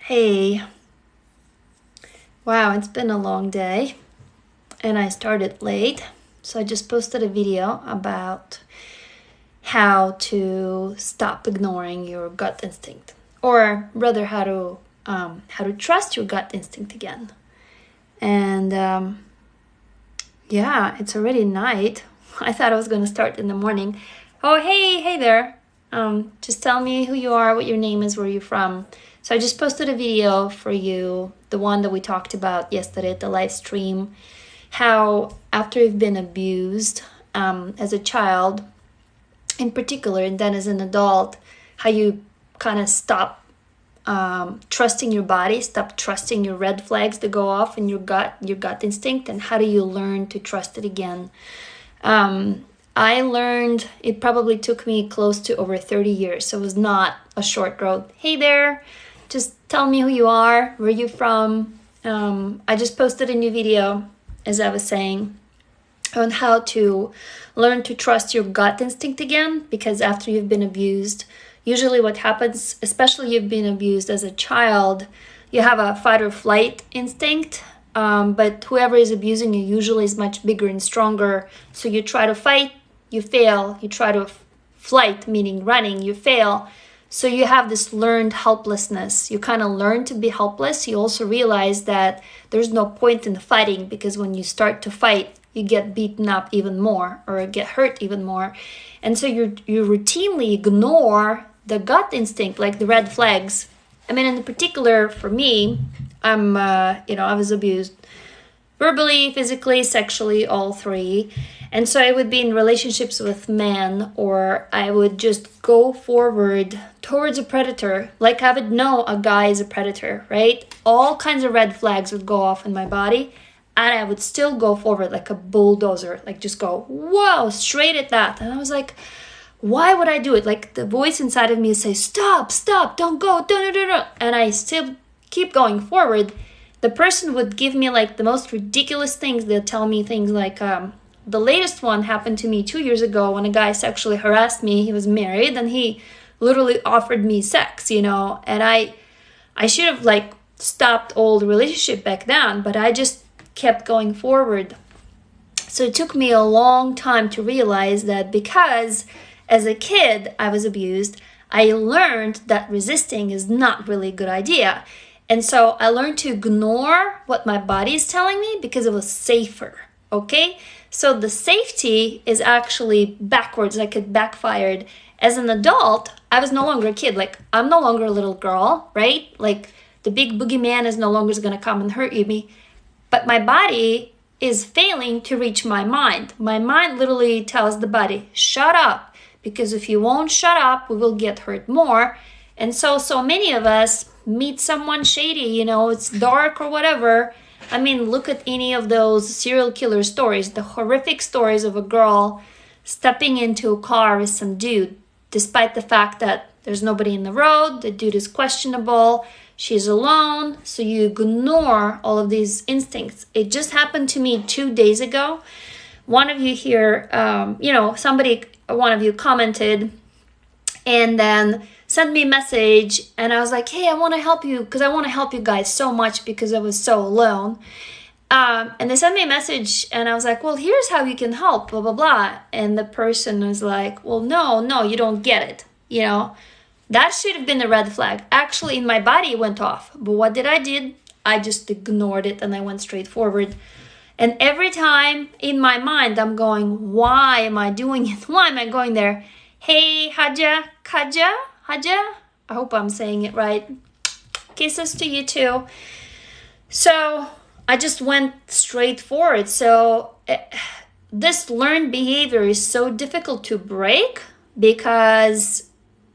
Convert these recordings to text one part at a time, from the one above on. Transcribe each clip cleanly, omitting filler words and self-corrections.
Hey, wow, it's been a long day and I started late. So I just posted a video about how to stop ignoring your gut instinct, or rather how to trust your gut instinct again. And yeah, it's already night. I thought I was going to start in the morning. Oh, hey there. Just tell me who you are, what your name is, where you're from. So I just posted a video for you, the one that we talked about yesterday at the live stream, how after you've been abused as a child in particular, and then as an adult, how you kind of stop trusting your body, stop trusting your red flags that go off in your gut instinct, and how do you learn to trust it again. I learned, it probably took me close to over 30 years, so it was not a short road. Hey there, just tell me who you are, where you're from. I just posted a new video, as I was saying, on how to learn to trust your gut instinct again, because after you've been abused, usually what happens, especially you've been abused as a child, you have a fight or flight instinct, but whoever is abusing you usually is much bigger and stronger, so you try to fight, you fail, you try to flight, meaning running, you fail. So you have this learned helplessness. You kind of learn to be helpless. You also realize that there's no point in fighting, because when you start to fight, you get beaten up even more or get hurt even more. And so you routinely ignore the gut instinct, like the red flags. I mean, in particular for me, I was abused verbally, physically, sexually, all three. And so I would be in relationships with men, or I would just go forward towards a predator. Like I would know a guy is a predator, right? All kinds of red flags would go off in my body, and I would still go forward like a bulldozer, like just go, whoa, straight at that. And I was like, why would I do it? Like the voice inside of me would say, stop, don't go, don't. And I still keep going forward. The person would give me like the most ridiculous things. They'll tell me things like, the latest one happened to me 2 years ago when a guy sexually harassed me. He was married and he literally offered me sex, and I should have like stopped all the relationship back then, but I just kept going forward. So it took me a long time to realize that because as a kid I was abused, I learned that resisting is not really a good idea. And so I learned to ignore what my body is telling me because it was safer, okay? So the safety is actually backwards, like it backfired. As an adult, I was no longer a kid. Like I'm no longer a little girl, right? Like the big boogeyman is no longer going to come and hurt me. But my body is failing to reach my mind. My mind literally tells the body, shut up. Because if you won't shut up, we will get hurt more. And so many of us meet someone shady, it's dark or whatever. I mean, look at any of those serial killer stories, the horrific stories of a girl stepping into a car with some dude, despite the fact that there's nobody in the road, the dude is questionable, she's alone, so you ignore all of these instincts. It just happened to me 2 days ago. One of you here, one of you commented and then sent me a message, and I was like, hey, I want to help you because I want to help you guys so much because I was so alone. And they sent me a message and I was like, well, here's how you can help, blah, blah, blah. And the person was like, well, no, you don't get it. That should have been a red flag. Actually, in my body, it went off. But what did? I just ignored it and I went straight forward. And every time in my mind, I'm going, why am I doing it? Why am I going there? Hey, Kaja, I hope I'm saying it right. Kisses to you too. So I just went straight forward. So this learned behavior is so difficult to break because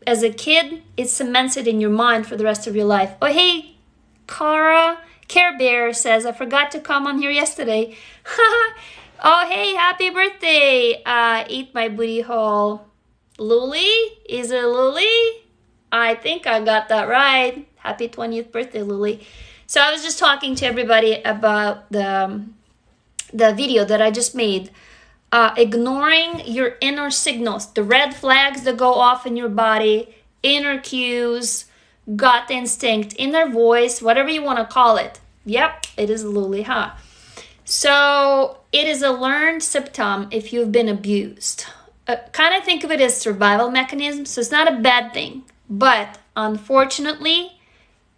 as a kid, it cements it in your mind for the rest of your life. Oh, hey, Care Bear says, I forgot to come on here yesterday. Oh, hey, happy birthday. Eat my booty hole. Luli? Is it Luli? I think I got that right. Happy 20th birthday, Luli. So I was just talking to everybody about the video that I just made. Ignoring your inner signals, the red flags that go off in your body, inner cues, gut instinct, inner voice, whatever you want to call it. Yep, it is Luli, huh? So it is a learned symptom if you've been abused. Kind of think of it as survival mechanism. So it's not a bad thing, but unfortunately,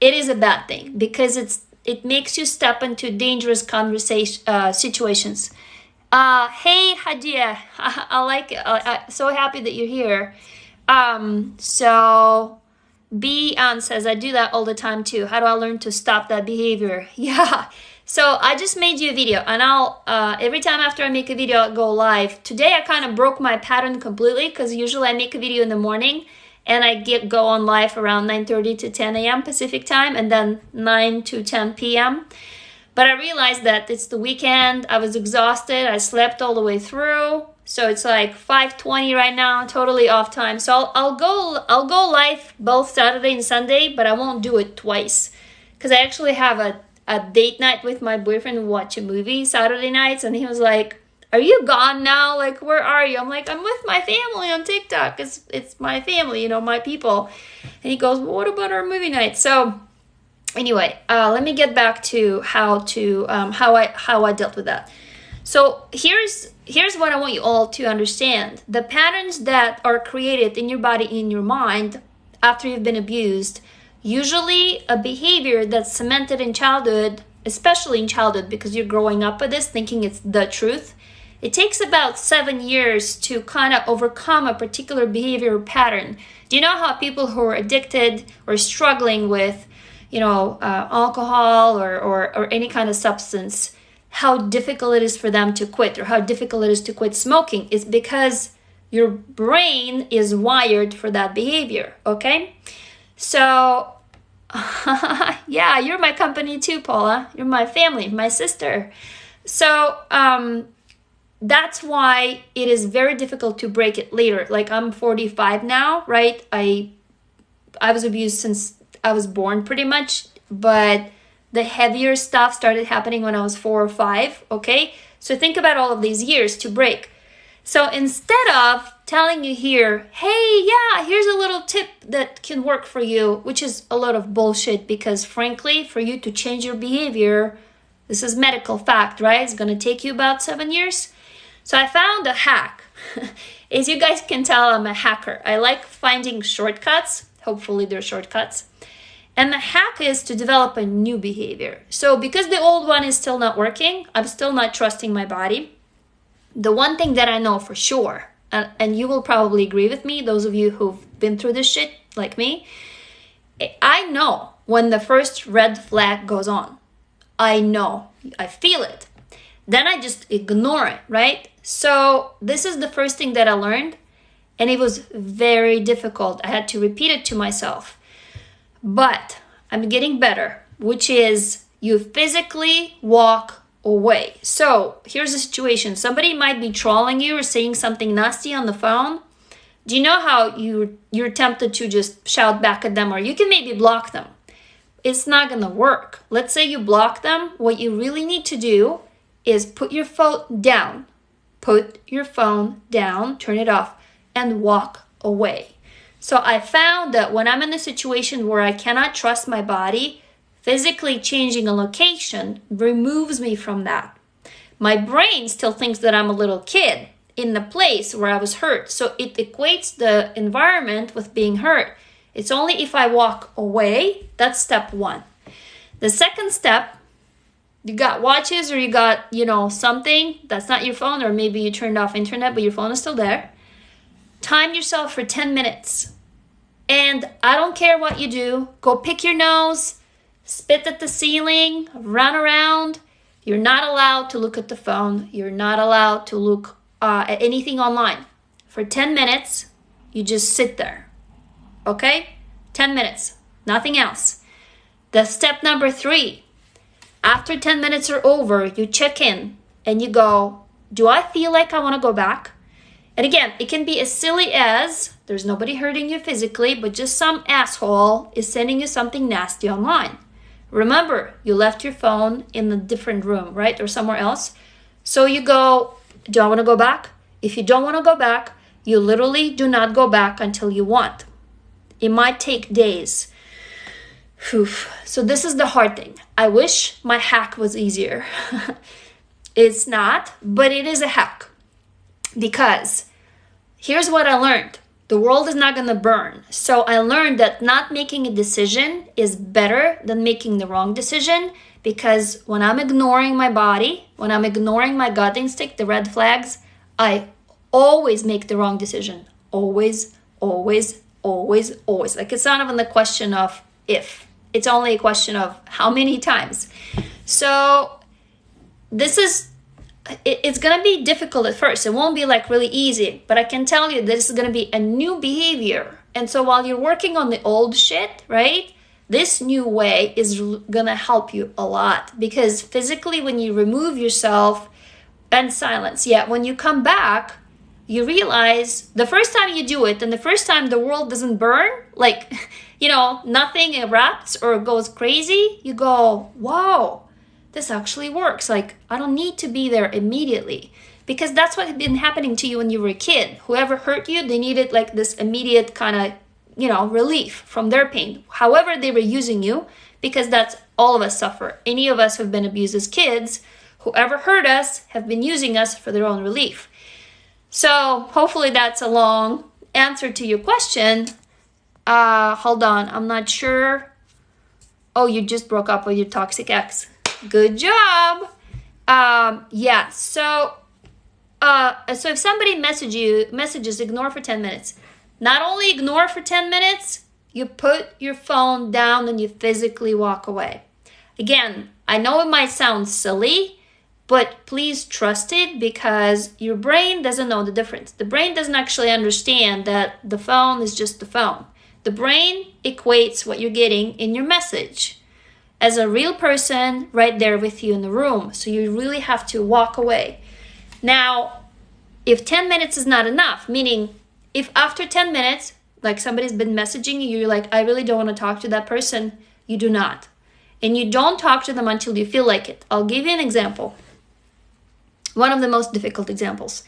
it is a bad thing because it makes you step into dangerous situations. Hey Hadia, I like it. I'm so happy that you're here. So B says, I do that all the time too. How do I learn to stop that behavior? Yeah. So I just made you a video, and I'll every time after I make a video, I'll go live. Today I kind of broke my pattern completely because usually I make a video in the morning and I go on live around 9:30 to 10 a.m. Pacific time, and then 9 to 10 p.m. But I realized that it's the weekend. I was exhausted. I slept all the way through. So it's like 5:20 right now, totally off time. So I'll go live both Saturday and Sunday, but I won't do it twice because I actually have a date night with my boyfriend to watch a movie Saturday nights, and he was like, are you gone now? Like, where are you? I'm like, I'm with my family on TikTok. It's my family, my people. And he goes, well, what about our movie night? So anyway, let me get back to how I dealt with that. So here's what I want you all to understand. The patterns that are created in your body, in your mind, after you've been abused, usually a behavior that's cemented in childhood, especially in childhood, because you're growing up with this, thinking it's the truth. It takes about 7 years to kind of overcome a particular behavior pattern. Do you know how people who are addicted or struggling with, alcohol or any kind of substance, how difficult it is for them to quit, or how difficult it is to quit smoking? Is because your brain is wired for that behavior, okay? So, yeah, you're my company too, Paula. You're my family, my sister. So, that's why it is very difficult to break it later. Like, I'm 45 now, right? I was abused since I was born pretty much, but the heavier stuff started happening when I was 4 or 5, okay? So think about all of these years to break. So instead of telling you here, hey, yeah, here's a little tip that can work for you, which is a lot of bullshit, because frankly, for you to change your behavior, this is medical fact, right? It's gonna take you about 7 years. So I found a hack. As you guys can tell, I'm a hacker. I like finding shortcuts. Hopefully they're shortcuts. And the hack is to develop a new behavior. So because the old one is still not working, I'm still not trusting my body. The one thing that I know for sure, and you will probably agree with me, those of you who've been through this shit like me, I know when the first red flag goes on. I know, I feel it. Then I just ignore it, right? So this is the first thing that I learned, and it was very difficult. I had to repeat it to myself. But I'm getting better, which is you physically walk away. So here's the situation. Somebody might be trolling you or saying something nasty on the phone. Do you know how you're tempted to just shout back at them, or you can maybe block them? It's not going to work. Let's say you block them. What you really need to do is put your phone down. Put your phone down, turn it off, and walk away. So I found that when I'm in a situation where I cannot trust my body, physically changing a location removes me from that. My brain still thinks that I'm a little kid in the place where I was hurt. So it equates the environment with being hurt. It's only if I walk away. That's step 1. The second step, you got watches or you got, something that's not your phone, or maybe you turned off internet, but your phone is still there. Time yourself for 10 minutes. And I don't care what you do. Go pick your nose, spit at the ceiling, run around. You're not allowed to look at the phone. You're not allowed to look at anything online. For 10 minutes, you just sit there. Okay? 10 minutes. Nothing else. The step number 3. After 10 minutes are over, you check in and you go, do I feel like I want to go back? And again, it can be as silly as there's nobody hurting you physically, but just some asshole is sending you something nasty online. Remember, you left your phone in a different room, right? Or somewhere else. So you go, do I want to go back? If you don't want to go back, you literally do not go back until you want. It might take days. Whew. So this is the hard thing. I wish my hack was easier. It's not, but it is a hack. Because here's what I learned. The world is not going to burn. So I learned that not making a decision is better than making the wrong decision, because when I'm ignoring my body, when I'm ignoring my gut instinct, the red flags, I always make the wrong decision. Always, always, always, always. Like, it's not even the question of if. It's only a question of how many times. So it's going to be difficult at first. It won't be like really easy, but I can tell you this is going to be a new behavior. And so while you're working on the old shit, right, this new way is going to help you a lot, because physically when you remove yourself and silence, when you come back, you realize the first time you do it and the first time the world doesn't burn, like, nothing erupts or goes crazy, you go, wow, this actually works. Like, I don't need to be there immediately, because that's what had been happening to you when you were a kid. Whoever hurt you, they needed like this immediate kind of, relief from their pain, however they were using you, because that's all of us suffer. Any of us who've been abused as kids, whoever hurt us have been using us for their own relief. So hopefully that's a long answer to your question. Hold on, I'm not sure. Oh, you just broke up with your toxic ex. Good job. So if somebody messages ignore for 10 minutes. Not only ignore for 10 minutes, you put your phone down and you physically walk away. Again, I know it might sound silly, but please trust it, because your brain doesn't know the difference. The brain doesn't actually understand that the phone is just the phone. The brain equates what you're getting in your message as a real person right there with you in the room. So you really have to walk away. Now, if 10 minutes is not enough, meaning if after 10 minutes, like somebody's been messaging you, you're like, I really don't want to talk to that person, you do not. And you don't talk to them until you feel like it. I'll give you an example. One of the most difficult examples.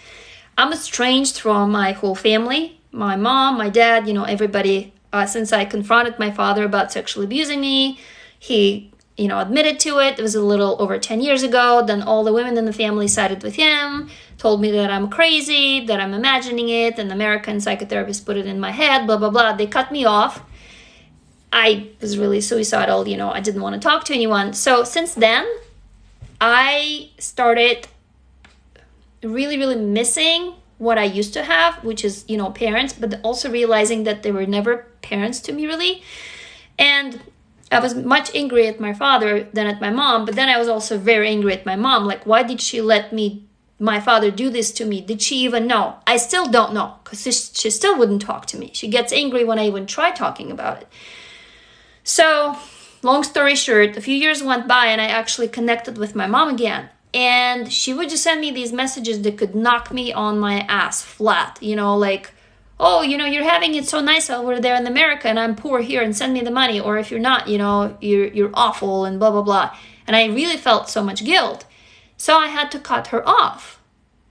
I'm estranged from my whole family, my mom, my dad, everybody, since I confronted my father about sexually abusing me. He, admitted to it. It was a little over 10 years ago. Then all the women in the family sided with him, told me that I'm crazy, that I'm imagining it, and American psychotherapist put it in my head, blah, blah, blah. They cut me off. I was really suicidal, I didn't want to talk to anyone. So since then, I started really, really missing what I used to have, which is, parents, but also realizing that they were never parents to me, really. And I was much angry at my father than at my mom, but then I was also very angry at my mom. Like, why did she let my father do this to me? Did she even know? I still don't know, because she still wouldn't talk to me. She gets angry when I even try talking about it. So, long story short, a few years went by and I actually connected with my mom again. And she would just send me these messages that could knock me on my ass flat, like, oh, you're having it so nice over there in America and I'm poor here, and send me the money. Or if you're not, you're awful and blah, blah, blah. And I really felt so much guilt. So I had to cut her off.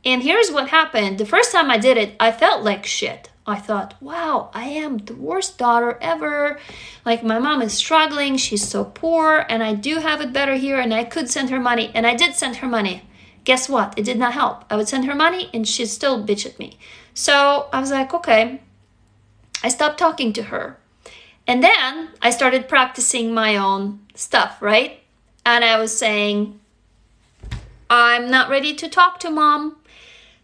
And here's what happened. The first time I did it, I felt like shit. I thought, wow, I am the worst daughter ever. Like, my mom is struggling. She's so poor and I do have it better here, and I could send her money. And I did send her money. Guess what? It did not help. I would send her money and she'd still bitch at me. So I was like, okay. I stopped talking to her. And then I started practicing my own stuff, right? And I was saying, I'm not ready to talk to mom.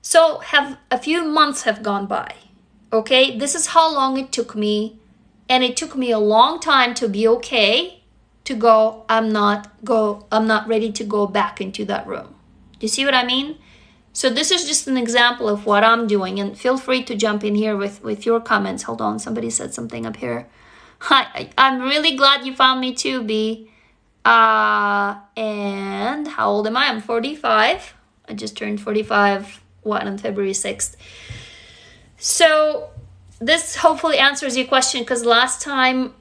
So a few months have gone by. Okay, this is how long it took me. And it took me a long time to be okay to go, I'm not ready to go back into that room. Do you see what I mean? So this is just an example of what I'm doing, and feel free to jump in here with your comments. Hold on, somebody said something up here. Hi, I'm really glad you found me too, B. And how old am I? I'm 45. I just turned 45, on February 6th. So this hopefully answers your question, because last time,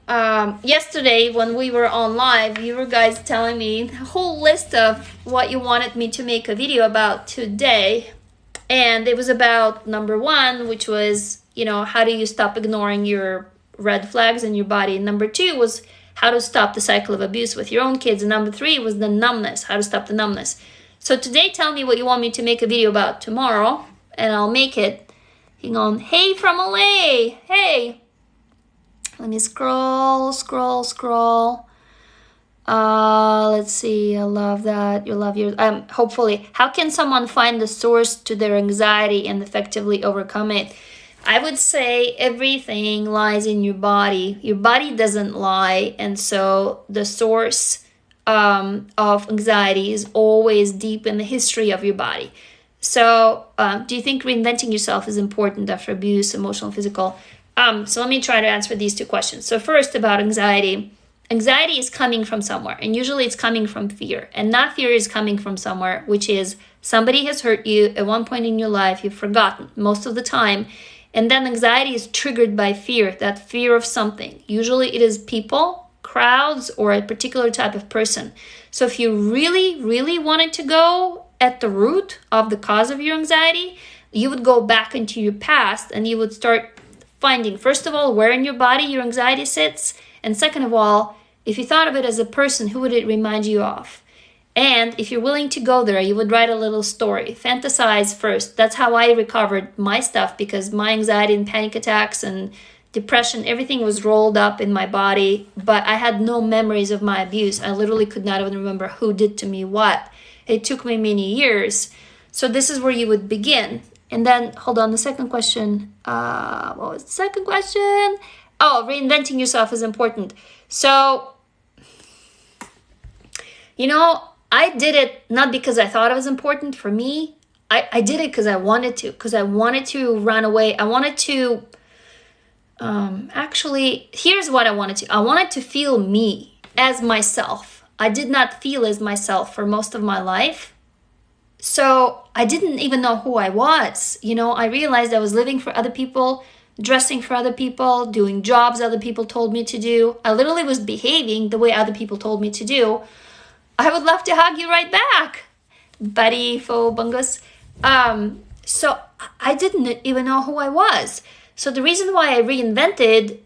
yesterday when we were on live, you were guys telling me a whole list of what you wanted me to make a video about today. And it was about number 1, which was, how do you stop ignoring your red flags in your body? And number 2 was, how to stop the cycle of abuse with your own kids. And number 3 was the numbness, how to stop the numbness. So today, tell me what you want me to make a video about tomorrow, and I'll make it. Hang on. Hey from LA. Hey. Let me scroll. Let's see. I love that. You love your, hopefully. How can someone find the source to their anxiety and effectively overcome it? I would say everything lies in your body. Your body doesn't lie. And so the source of anxiety is always deep in the history of your body. So do you think reinventing yourself is important after abuse, emotional, physical? So let me try to answer these 2 questions. So first, about anxiety. Anxiety is coming from somewhere, and usually it's coming from fear. And that fear is coming from somewhere, which is somebody has hurt you at one point in your life, you've forgotten most of the time. And then anxiety is triggered by fear, that fear of something. Usually it is people, crowds, or a particular type of person. So if you really, really wanted to go at the root of the cause of your anxiety, you would go back into your past and you would start finding, first of all, where in your body your anxiety sits. And second of all, if you thought of it as a person, who would it remind you of? And if you're willing to go there, you would write a little story. Fantasize first. That's how I recovered my stuff, because my anxiety and panic attacks and depression, everything was rolled up in my body, but I had no memories of my abuse. I literally could not even remember who did to me what. It took me many years. So this is where you would begin. And then, hold on, the second question. What was the second question? Oh, reinventing yourself is important. So, I did it not because I thought it was important for me. I did it because I wanted to run away. I wanted to, actually, here's what I wanted to. I wanted to feel me as myself. I did not feel as myself for most of my life. So I didn't even know who I was. I realized I was living for other people, dressing for other people, doing jobs other people told me to do. I literally was behaving the way other people told me to do. I would love to hug you right back, buddy fo bungus. So I didn't even know who I was. So the reason why I reinvented,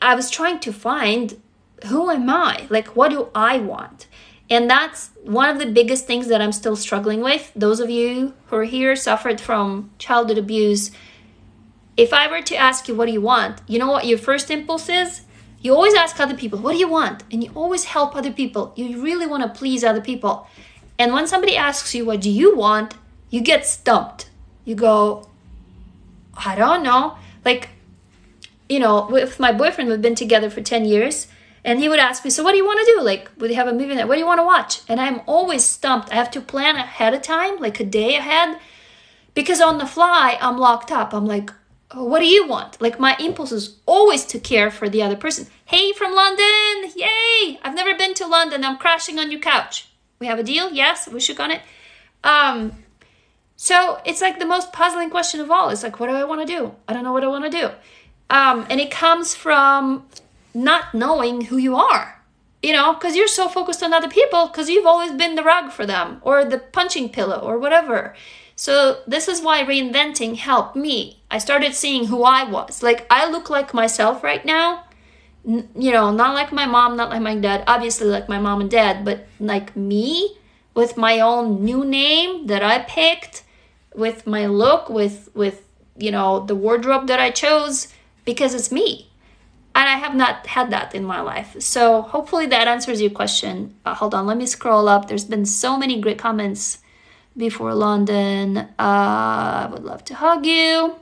I was trying to find, who am I? Like, what do I want? And that's one of the biggest things that I'm still struggling with. Those of you who are here suffered from childhood abuse. If I were to ask you, what do you want? You know what your first impulse is? You always ask other people, what do you want? And you always help other people. You really want to please other people. And when somebody asks you, what do you want? You get stumped. You go, I don't know. Like, with my boyfriend, we've been together for 10 years. And he would ask me, so what do you want to do? Like, would you have a movie night? What do you want to watch? And I'm always stumped. I have to plan ahead of time, like a day ahead. Because on the fly, I'm locked up. I'm like, what do you want? Like, my impulse is always to care for the other person. Hey, from London. Yay. I've never been to London. I'm crashing on your couch. We have a deal? Yes, we shook on it. So it's like the most puzzling question of all. It's like, what do I want to do? I don't know what I want to do. And it comes from not knowing who you are, because you're so focused on other people because you've always been the rug for them or the punching pillow or whatever. So this is why reinventing helped me. I started seeing who I was. Like, I look like myself right now, not like my mom, not like my dad, obviously like my mom and dad, but like me with my own new name that I picked, with my look, with the wardrobe that I chose, because it's me. And I have not had that in my life. So hopefully that answers your question. Hold on, let me scroll up. There's been so many great comments before London. I would love to hug you.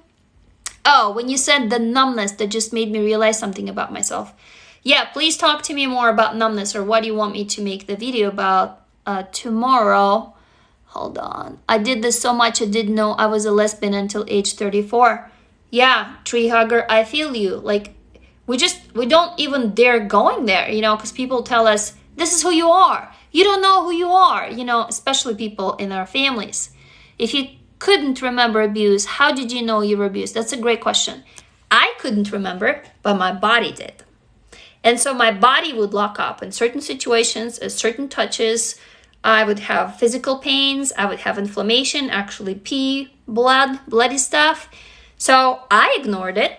Oh, when you said the numbness, that just made me realize something about myself. Yeah, please talk to me more about numbness, or what do you want me to make the video about tomorrow. Hold on. I did this so much I didn't know I was a lesbian until age 34. Yeah, tree hugger, I feel you. Like, we don't even dare going there, because people tell us, this is who you are. You don't know who you are, especially people in our families. If you couldn't remember abuse, how did you know you were abused? That's a great question. I couldn't remember, but my body did. And so my body would lock up in certain situations, at certain touches. I would have physical pains. I would have inflammation, actually pee, bloody stuff. So I ignored it.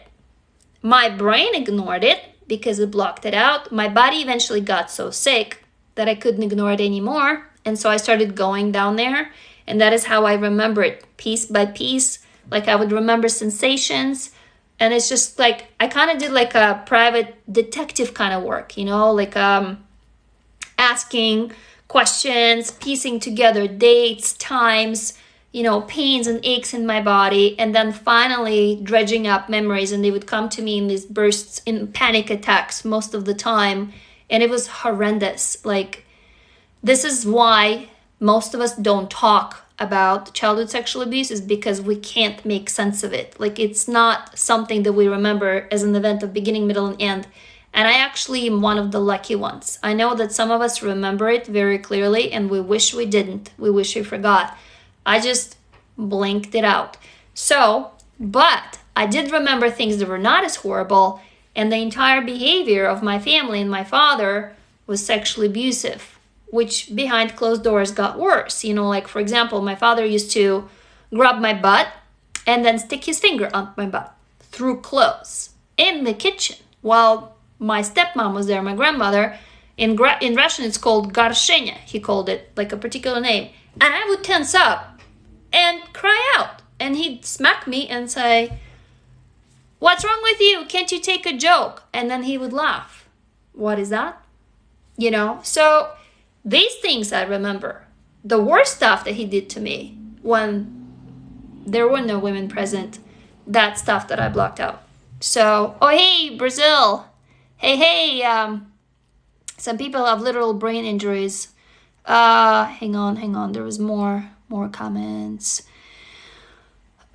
My brain ignored it, because it blocked it out. My body eventually got so sick that I couldn't ignore it anymore. And so I started going down there. And that is how I remember it, piece by piece. Like I would remember sensations. And it's just like, I kind of did like a private detective kind of work, you know, like asking questions, piecing together dates, times, you know, pains and aches in my body, and then finally dredging up memories. And they would come to me in these bursts, in panic attacks most of the time. And it was horrendous. Like, this is why most of us don't talk about childhood sexual abuse, is because we can't make sense of it. Like, it's not something that we remember as an event of beginning, middle, and end. And I actually am one of the lucky ones. I know that some of us remember it very clearly, and we wish we didn't. We wish we forgot. I just blinked it out. So, but I did remember things that were not as horrible, and the entire behavior of my family and my father was sexually abusive, which behind closed doors got worse. You know, like, for example, my father used to grab my butt and then stick his finger up my butt through clothes in the kitchen while my stepmom was there, my grandmother. In Russian, it's called garshenya. He called it, like a particular name. And I would tense up and cry out. And he'd smack me and say, "What's wrong with you? Can't you take a joke?" And then he would laugh. What is that? You know? So these things I remember. The worst stuff that he did to me when there were no women present, that stuff that I blocked out. So, oh, hey, Brazil. Hey, some people have literal brain injuries. Hang on. There was more comments.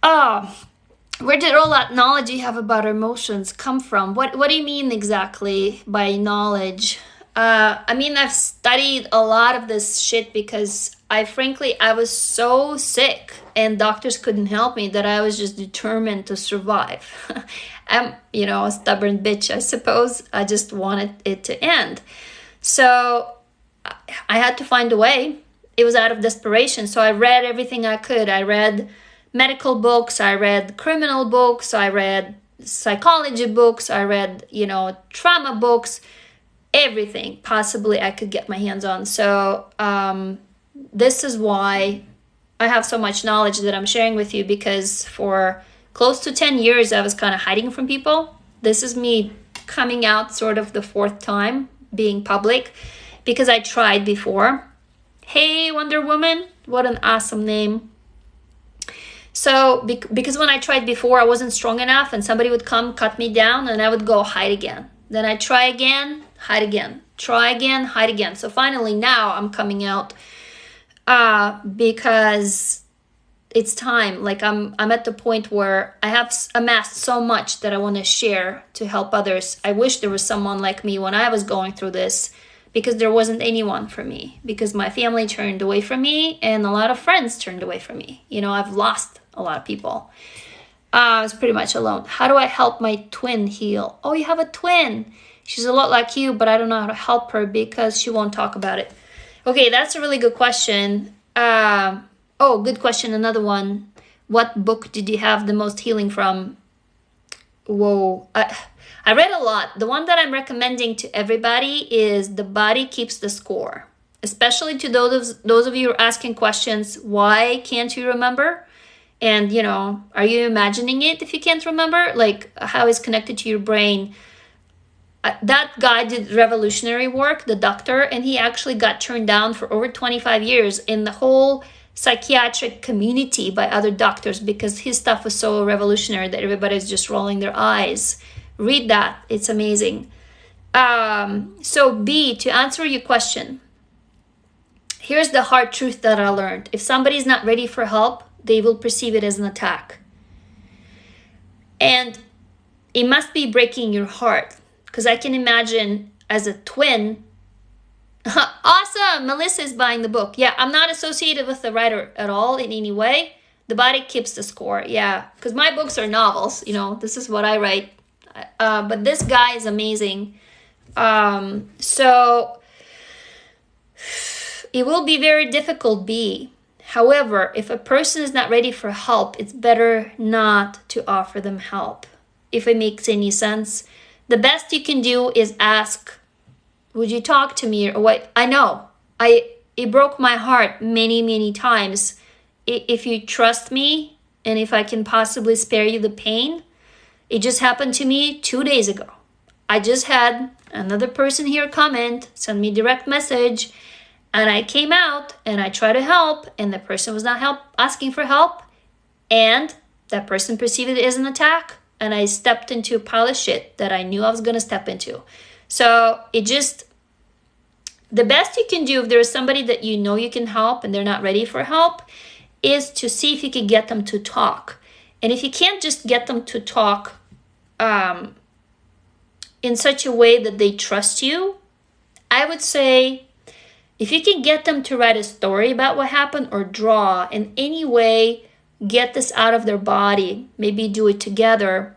Where did all that knowledge you have about emotions come from? What do you mean exactly by knowledge? I mean, I've studied a lot of this shit because I was so sick and doctors couldn't help me that I was just determined to survive. I'm, you know, a stubborn bitch, I suppose. I just wanted it to end. So I had to find a way. It was out of desperation. So I read everything I could. I read medical books. I read criminal books. I read psychology books. I read, you know, trauma books. Everything possibly I could get my hands on. So this is why I have so much knowledge that I'm sharing with you, because for close to 10 years, I was kind of hiding from people. This is me coming out sort of the fourth time, being public, because I tried before. Hey, Wonder Woman, what an awesome name. So because when I tried before, I wasn't strong enough and somebody would come cut me down and I would go hide again. Then I try again, hide again, try again, hide again. So finally now I'm coming out because it's time. Like I'm at the point where I have amassed so much that I want to share to help others. I wish there was someone like me when I was going through this, because there wasn't anyone for me, because my family turned away from me and a lot of friends turned away from me. You know, I've lost a lot of people. I was pretty much alone. How do I help my twin heal? Oh, you have a twin. She's a lot like you, but I don't know how to help her because she won't talk about it. Okay, that's a really good question. Oh, good question. Another one. What book did you have the most healing from? Whoa. I read a lot. The one that I'm recommending to everybody is The Body Keeps the Score. Especially to those of you who are asking questions, why can't you remember? And, you know, are you imagining it if you can't remember? Like, how it's connected to your brain. That guy did revolutionary work, the doctor, and he actually got turned down for over 25 years in the whole psychiatric community by other doctors because his stuff was so revolutionary that everybody's just rolling their eyes. Read that. It's amazing. So B, to answer your question, here's the hard truth that I learned. If somebody's not ready for help, they will perceive it as an attack. And it must be breaking your heart, because I can imagine as a twin. Awesome! Melissa is buying the book. Yeah, I'm not associated with the writer at all in any way. The Body Keeps the Score. Yeah, because my books are novels. You know, this is what I write. But this guy is amazing. So it will be very difficult, B. However, if a person is not ready for help, it's better not to offer them help, if it makes any sense. The best you can do is ask, would you talk to me? Or what? I know. It broke my heart many, many times. If you trust me and if I can possibly spare you the pain, it just happened to me 2 days ago. I just had another person here comment, send me direct message, and I came out and I tried to help, and the person was not asking for help, and that person perceived it as an attack, and I stepped into a pile of shit that I knew I was going to step into. So the best you can do if there is somebody that you know you can help and they're not ready for help is to see if you can get them to talk. And if you can't just get them to talk in such a way that they trust you, I would say if you can get them to write a story about what happened or draw in any way, get this out of their body, maybe do it together.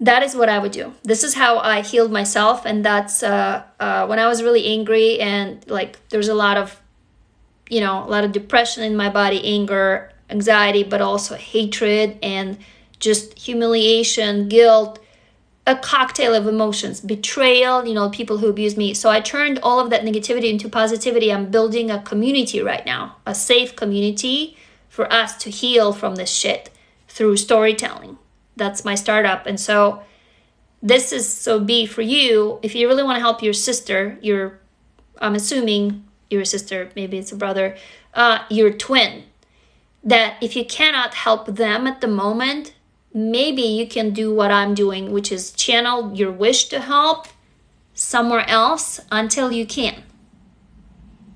That is what I would do. This is how I healed myself. And that's when I was really angry and like there's a lot of depression in my body, anger, anxiety, but also hatred and just humiliation, guilt, a cocktail of emotions, betrayal, people who abused me. So I turned all of that negativity into positivity. I'm building a community right now, a safe community for us to heal from this shit through storytelling. That's my startup. And so this is for you. If you really want to help your sister, I'm assuming your sister, maybe it's a brother, your twin, that if you cannot help them at the moment, maybe you can do what I'm doing, which is channel your wish to help somewhere else until you can.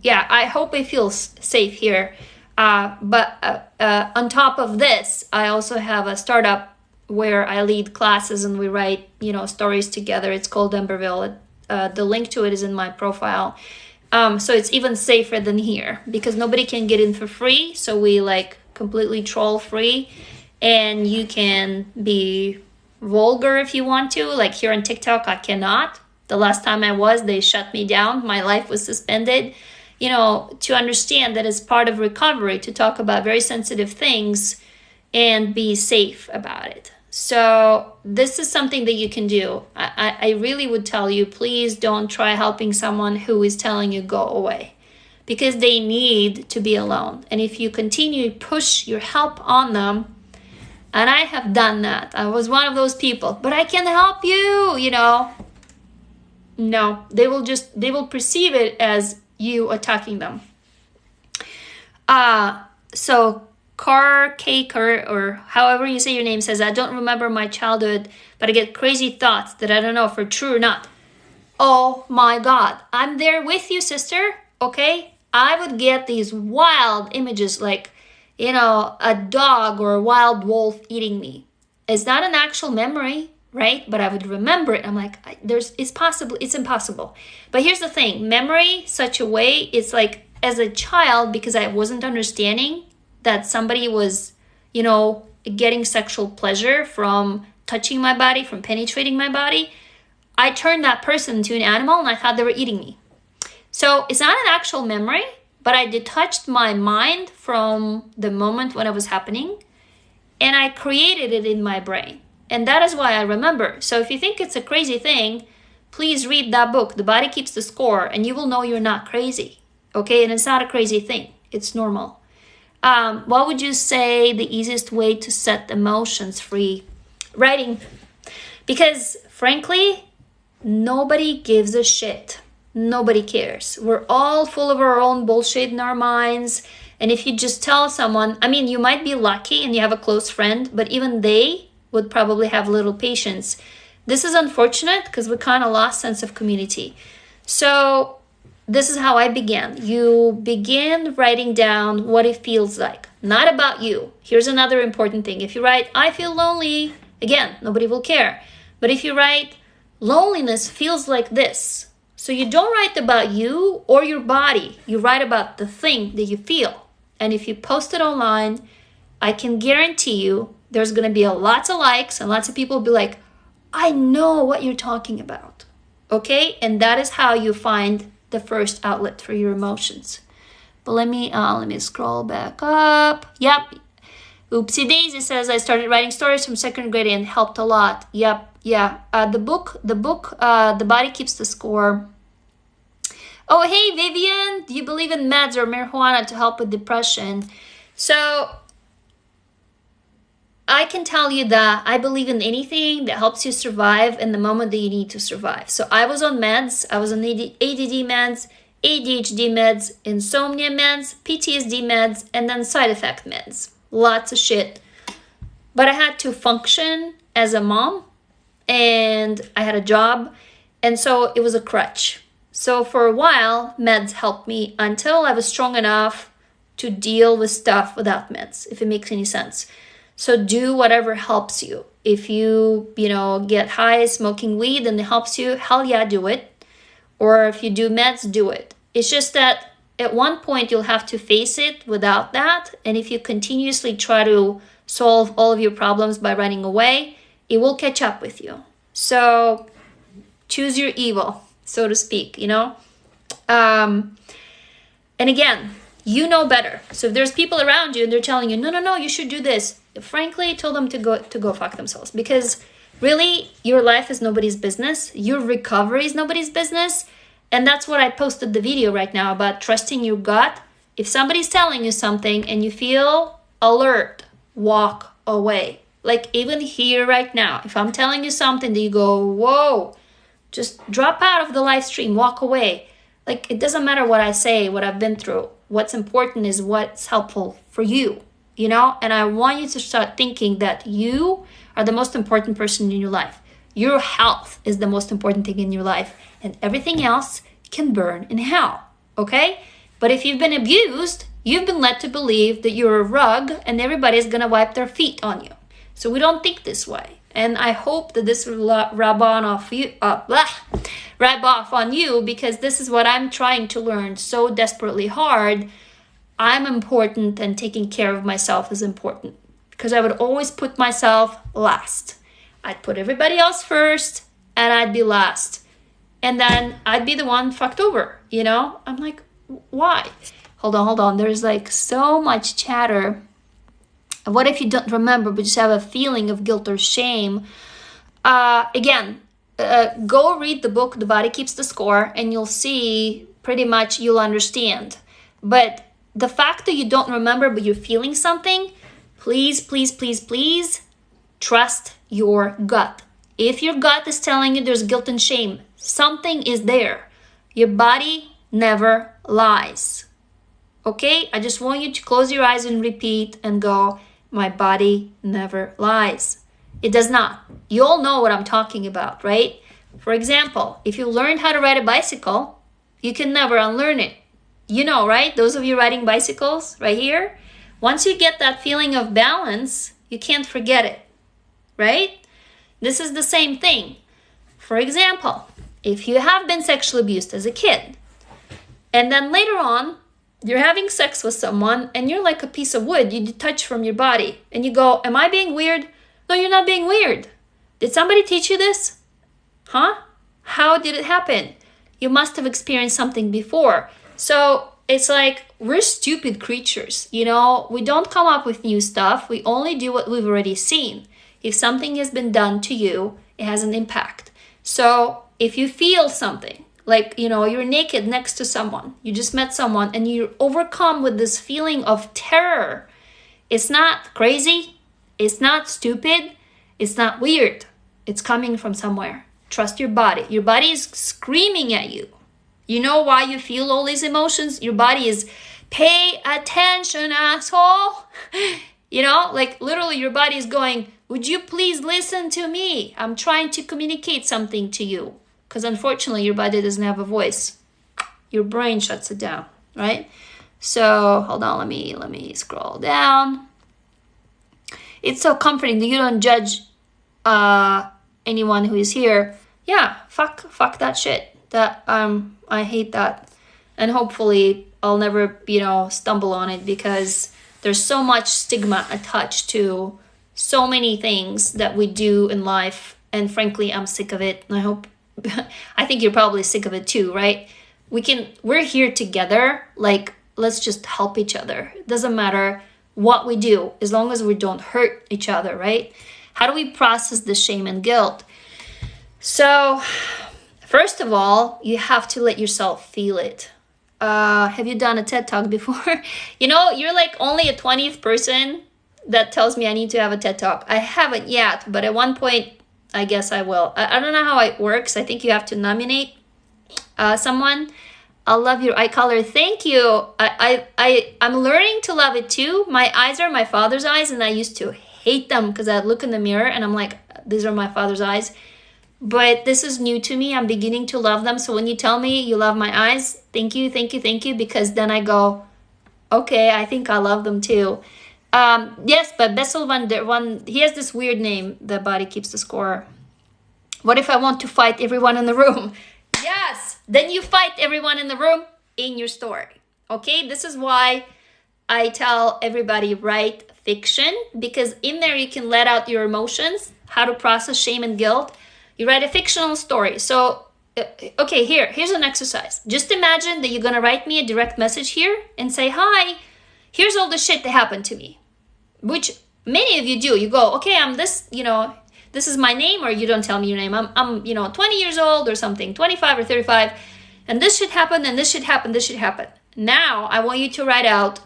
Yeah, I hope it feels safe here. But on top of this, I also have a startup where I lead classes and we write, stories together. It's called Emberville. The link to it is in my profile. So it's even safer than here because nobody can get in for free. So we completely troll free. And you can be vulgar if you want to. Like here on TikTok, I cannot. The last time they shut me down. My life was suspended. To understand that it's part of recovery to talk about very sensitive things and be safe about it. So this is something that you can do. I really would tell you, please don't try helping someone who is telling you go away because they need to be alone. And if you continue to push your help on them, and I have done that. I was one of those people, but I can help you, No, they will perceive it as you attacking them. So Caker, or however you say your name, says, I don't remember my childhood, but I get crazy thoughts that I don't know if are true or not. Oh my God, I'm there with you, sister, okay? I would get these wild images like, a dog or a wild wolf eating me. It's not an actual memory, right? But I would remember it. I'm like, it's impossible. But here's the thing, memory, such a way, it's like as a child, because I wasn't understanding that somebody was, getting sexual pleasure from touching my body, from penetrating my body, I turned that person into an animal and I thought they were eating me. So it's not an actual memory, but I detached my mind from the moment when it was happening and I created it in my brain. And that is why I remember. So if you think it's a crazy thing, please read that book, The Body Keeps the Score, and you will know you're not crazy. Okay? And it's not a crazy thing. It's normal. What would you say the easiest way to set emotions free? Writing. Because frankly, nobody gives a shit. Nobody cares. We're all full of our own bullshit in our minds. And if you just tell someone, you might be lucky and you have a close friend, but even they would probably have little patience. This is unfortunate because we kind of lost sense of community. So this is how I began. You begin writing down what it feels like, not about you. Here's another important thing. If you write, I feel lonely, again, nobody will care. But if you write, loneliness feels like this, so you don't write about you or your body. You write about the thing that you feel. And if you post it online, I can guarantee you there's going to be lots of likes and lots of people will be like, I know what you're talking about. Okay? And that is how you find the first outlet for your emotions. But let me scroll back up. Yep. Oopsie Daisy says, I started writing stories from second grade and helped a lot. Yep, yeah. The book, The Body Keeps the Score. Oh, hey, Vivian, do you believe in meds or marijuana to help with depression? So I can tell you that I believe in anything that helps you survive in the moment that you need to survive. So I was on meds. I was on ADD meds, ADHD meds, insomnia meds, PTSD meds, and then side effect meds. Lots of shit. But I had to function as a mom, and I had a job, and so it was a crutch. So for a while, meds helped me until I was strong enough to deal with stuff without meds, if it makes any sense. So do whatever helps you. If you get high smoking weed and it helps you, hell yeah, do it. Or if you do meds, do it. It's just that at one point you'll have to face it without that. And if you continuously try to solve all of your problems by running away, it will catch up with you. So choose your evil, so to speak, And again, you know better. So if there's people around you and they're telling you, no, you should do this. Frankly, tell them to go fuck themselves, because really your life is nobody's business. Your recovery is nobody's business. And that's what I posted the video right now about trusting your gut. If somebody's telling you something and you feel alert, walk away. Like even here right now, if I'm telling you something that you go, whoa, just drop out of the live stream, walk away. Like it doesn't matter what I say, what I've been through. What's important is what's helpful for you. And I want you to start thinking that you are the most important person in your life. Your health is the most important thing in your life, and everything else can burn in hell, okay? But if you've been abused, you've been led to believe that you're a rug and everybody's gonna wipe their feet on you. So we don't think this way. And I hope that this will rub off on you, because this is what I'm trying to learn so desperately hard. I'm important, and taking care of myself is important, because I would always put myself last. I'd put everybody else first and I'd be last. And then I'd be the one fucked over, I'm like, why? Hold on. There's like so much chatter. What if you don't remember but just have a feeling of guilt or shame? Go read the book, The Body Keeps the Score, and you'll see pretty much, you'll understand. But the fact that you don't remember but you're feeling something, please trust your gut. If your gut is telling you there's guilt and shame, something is there. Your body never lies. Okay? I just want you to close your eyes and repeat and go, my body never lies. It does not. You all know what I'm talking about, right? For example, if you learned how to ride a bicycle, you can never unlearn it. Right? Those of you riding bicycles right here, once you get that feeling of balance, you can't forget it, right? This is the same thing. For example, if you have been sexually abused as a kid, and then later on, you're having sex with someone and you're like a piece of wood you detach from your body, and you go, am I being weird? No, you're not being weird. Did somebody teach you this? Huh? How did it happen? You must have experienced something before. So it's like we're stupid creatures, we don't come up with new stuff. We only do what we've already seen. If something has been done to you, it has an impact. So if you feel something, like, you're naked next to someone, you just met someone and you're overcome with this feeling of terror, it's not crazy, it's not stupid, it's not weird. It's coming from somewhere. Trust your body. Your body is screaming at you. You know why you feel all these emotions? Your body is, pay attention, asshole. Like literally your body is going, would you please listen to me? I'm trying to communicate something to you. Because unfortunately your body doesn't have a voice. Your brain shuts it down, right? So hold on, let me scroll down. It's so comforting that you don't judge anyone who is here. Yeah, fuck that shit. That I hate that, and hopefully I'll never stumble on it, because there's so much stigma attached to so many things that we do in life, and frankly I'm sick of it. And I think you're probably sick of it too, right? We're here together, like let's just help each other. It doesn't matter what we do, as long as we don't hurt each other, right? How do we process the shame and guilt? So, first of all, you have to let yourself feel it. Have you done a TED Talk before? You know, you're like only a 20th person that tells me I need to have a TED Talk. I haven't yet, but at one point, I guess I will. I don't know how it works. I think you have to nominate someone. I love your eye color. Thank you. I'm learning to love it too. My eyes are my father's eyes, and I used to hate them because I'd look in the mirror and I'm like, these are my father's eyes. But this is new to me. I'm beginning to love them. So when you tell me you love my eyes, thank you, thank you, thank you. Because then I go, okay, I think I love them too. Yes, but Bessel van der One, he has this weird name. The body keeps the score. What if I want to fight everyone in the room? Yes, then you fight everyone in the room in your story. Okay, this is why I tell everybody write fiction, because in there you can let out your emotions, how to process shame and guilt. You write a fictional story. So, okay, here's an exercise. Just imagine that you're going to write me a direct message here and say, hi, here's all the shit that happened to me, which many of you do. You go, okay, I'm this, this is my name, or you don't tell me your name. I'm 20 years old or something, 25 or 35, and this should happen, and this should happen, this should happen. Now, I want you to write out,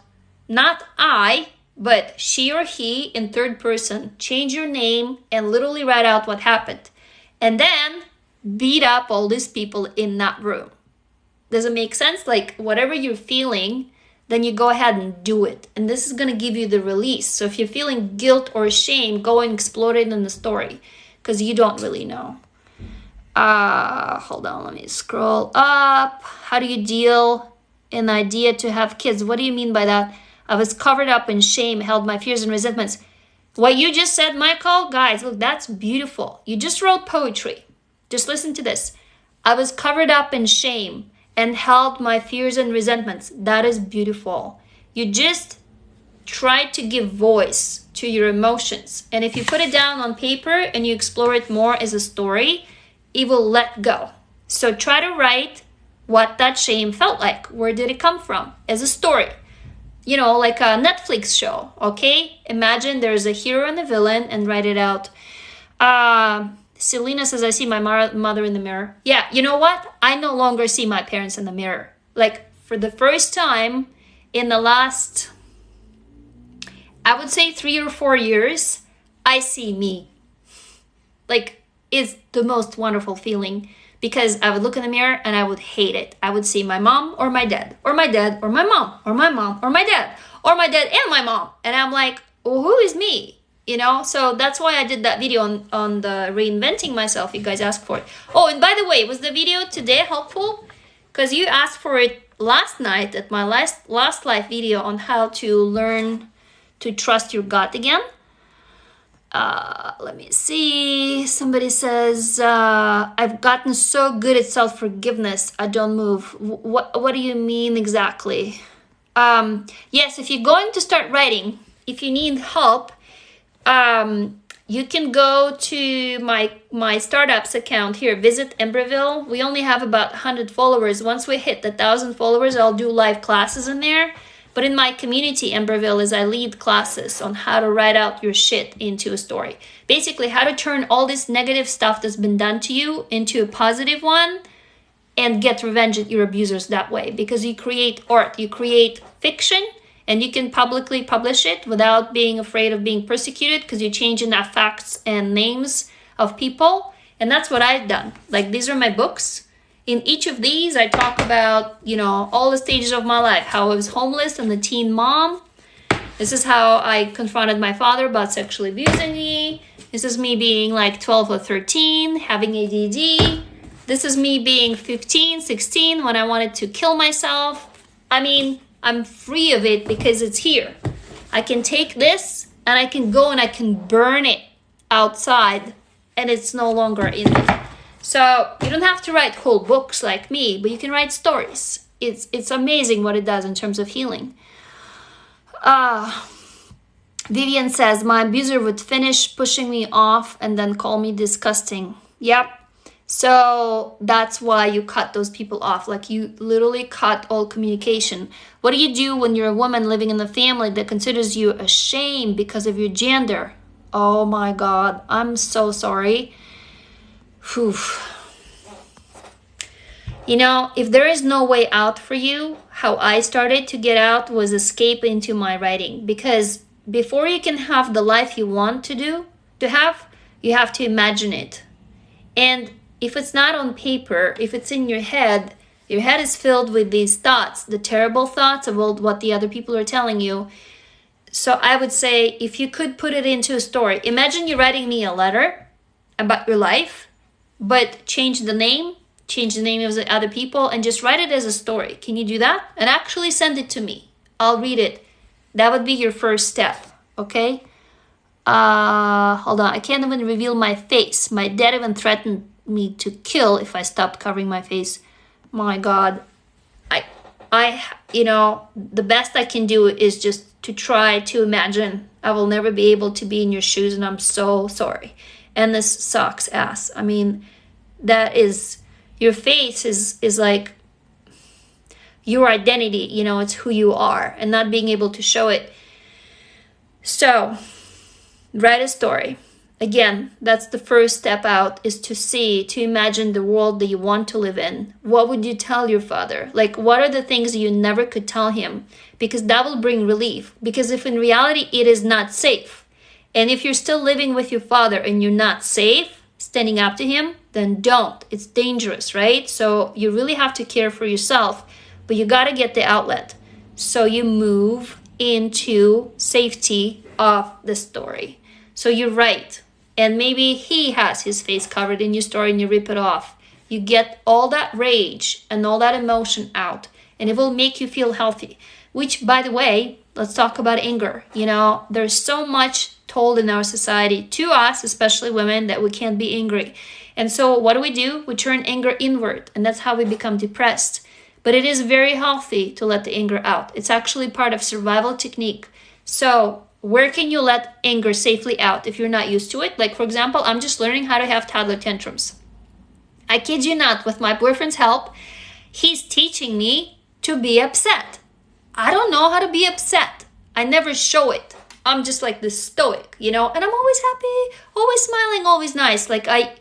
not I, but she or he in third person. Change your name and literally write out what happened. And then beat up all these people in that room. Does it make sense? Like, whatever you're feeling, then you go ahead and do it. And this is going to give you the release. So if you're feeling guilt or shame, go and explore it in the story, because you don't really know. Hold on, let me scroll up. How do you deal an idea to have kids? What do you mean by that? I was covered up in shame, held my fears and resentments. What you just said, Michael, guys, look, that's beautiful. You just wrote poetry. Just listen to this. I was covered up in shame and held my fears and resentments. That is beautiful. You just try to give voice to your emotions. And if you put it down on paper and you explore it more as a story, it will let go. So try to write what that shame felt like. Where did it come from? As a story. Like a Netflix show, okay? Imagine there's a hero and a villain, and write it out. Selena says, I see my mother in the mirror. Yeah, you know what? I no longer see my parents in the mirror. Like, for the first time in the last, I would say 3 or 4 years, I see me. Like, it's the most wonderful feeling. Because I would look in the mirror and I would hate it. I would see my mom or my dad, or my dad or my mom, or my mom or my dad, or my dad and my mom. And I'm like, well, who is me? So that's why I did that video on the reinventing myself. You guys asked for it. Oh, and by the way, was the video today helpful? Because you asked for it last night at my last live video on how to learn to trust your gut again. Let me see. Somebody says, I've gotten so good at self-forgiveness, I don't move. What do you mean exactly? Yes, if you're going to start writing, if you need help, you can go to my startups account here, visit Embryville. We only have about 100 followers. Once we hit the 1,000 followers, I'll do live classes in there. But in my community, Embryville, is I lead classes on how to write out your shit into a story. Basically, how to turn all this negative stuff that's been done to you into a positive one and get revenge at your abusers that way. Because you create art, you create fiction, and you can publicly publish it without being afraid of being persecuted, because you're changing the facts and names of people. And that's what I've done. Like, these are my books. In each of these, I talk about, all the stages of my life. How I was homeless and a teen mom. This is how I confronted my father about sexually abusing me. This is me being like 12 or 13, having ADD. This is me being 15, 16, when I wanted to kill myself. I mean, I'm free of it because it's here. I can take this and I can go and I can burn it outside, and it's no longer in me. So you don't have to write whole books like me, but you can write stories. It's amazing what it does in terms of healing. Vivian says, my abuser would finish pushing me off and then call me disgusting. Yep. So that's why you cut those people off. Like, you literally cut all communication. What do you do when you're a woman living in a family that considers you a shame because of your gender? Oh my God, I'm so sorry. Whew. You know, if there is no way out for you, how I started to get out was escape into my writing. Because before you can have the life you want to have, you have to imagine it. And if it's not on paper, if it's in your head is filled with these thoughts, the terrible thoughts of what the other people are telling you. So I would say, if you could put it into a story, imagine you're writing me a letter about your life, but change the name of the other people, and just write it as a story. Can you do that? And actually send it to me. I'll read it. That would be your first step, okay? Hold on. I can't even reveal my face. My dad even threatened me to kill if I stopped covering my face. My God. The best I can do is just to try to imagine. I will never be able to be in your shoes, and I'm so sorry. And this sucks ass. I mean, that is, your face is like your identity, it's who you are, and not being able to show it. So, write a story. Again, that's the first step out, is to imagine the world that you want to live in. What would you tell your father? Like, what are the things you never could tell him? Because that will bring relief. Because if in reality it is not safe, and if you're still living with your father and you're not safe standing up to him, then don't. It's dangerous, right? So you really have to care for yourself, but you got to get the outlet. So you move into safety of the story. So you write, and maybe he has his face covered in your story and you rip it off. You get all that rage and all that emotion out, and it will make you feel healthy. Which, by the way, let's talk about anger. There's so much told in our society to us, especially women, that we can't be angry. And so what do? We turn anger inward, and that's how we become depressed. But it is very healthy to let the anger out. It's actually part of survival technique. So where can you let anger safely out if you're not used to it? Like, for example, I'm just learning how to have toddler tantrums. I kid you not, with my boyfriend's help, he's teaching me to be upset. I don't know how to be upset. I never show it. I'm just like this stoic, and I'm always happy, always smiling, always nice. Like, I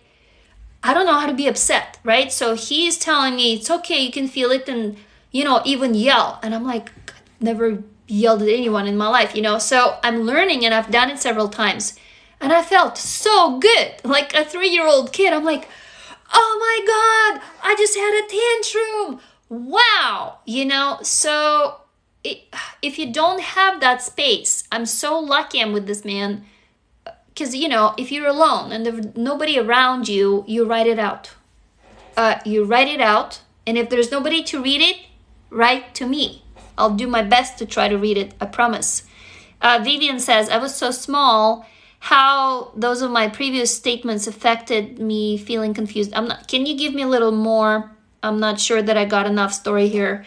don't know how to be upset, right? So he's telling me it's okay, you can feel it, and, even yell. And I'm like, never yelled at anyone in my life, So I'm learning, and I've done it several times. And I felt so good, like a 3-year-old kid. I'm like, oh my God, I just had a tantrum. Wow, So if you don't have that space, I'm so lucky I'm with this man. Because, if you're alone and there's nobody around you, you write it out. And if there's nobody to read it, write to me. I'll do my best to try to read it, I promise. Vivian says, I was so small, how those of my previous statements affected me feeling confused. Can you give me a little more? I'm not sure that I got enough story here.